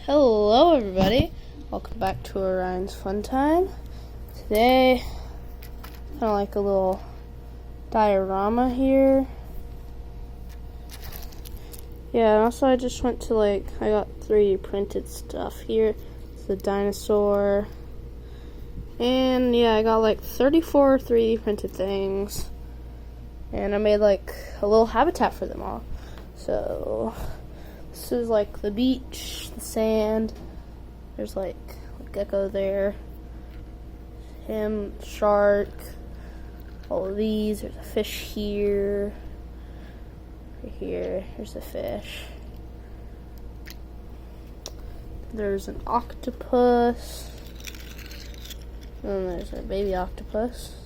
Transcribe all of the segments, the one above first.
Hello everybody, welcome back to Orion's Fun Time. Today, kind of like a little diorama here. Yeah, and also I just went to I got 3D printed stuff here. It's the dinosaur. And yeah, I got 34 3D printed things. And I made a little habitat for them all. So this is the beach, the sand. There's a gecko there. Him, shark. All of these. There's a fish here. Right here. Here's a fish. There's an octopus. And there's a baby octopus.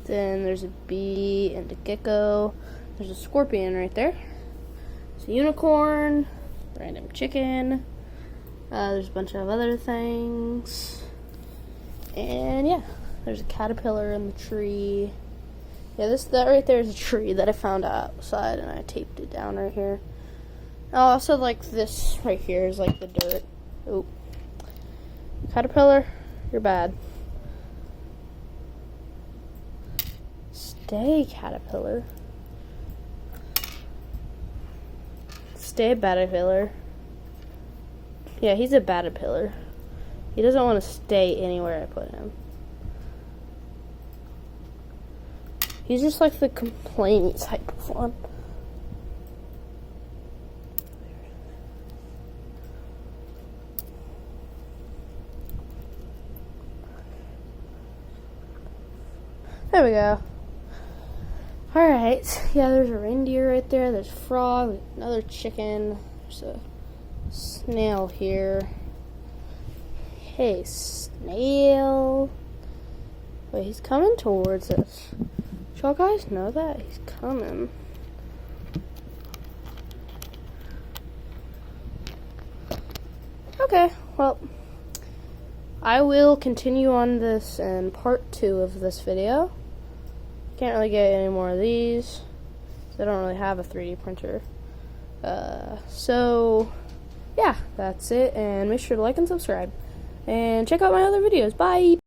Then there's a bee and a gecko. There's a scorpion right there. There's a unicorn, random chicken. There's a bunch of other things. And yeah, there's a caterpillar in the tree. Yeah, that right there is a tree that I found outside and I taped it down right here. Also, this right here is the dirt. Oh. Caterpillar, you're bad. Stay, caterpillar. Stay, caterpillar. Yeah, he's a caterpillar. He doesn't want to stay anywhere I put him. He's just the complaining type of one. There we go. Alright, yeah, there's a reindeer right there, there's a frog, another chicken, there's a snail here. Hey, snail. Wait, he's coming towards us. Did y'all guys know that? He's coming. Okay, well, I will continue on this in part 2 of this video. Can't really get any more of these. I don't really have a 3D printer. So, yeah, that's it. And make sure to like and subscribe. And check out my other videos. Bye!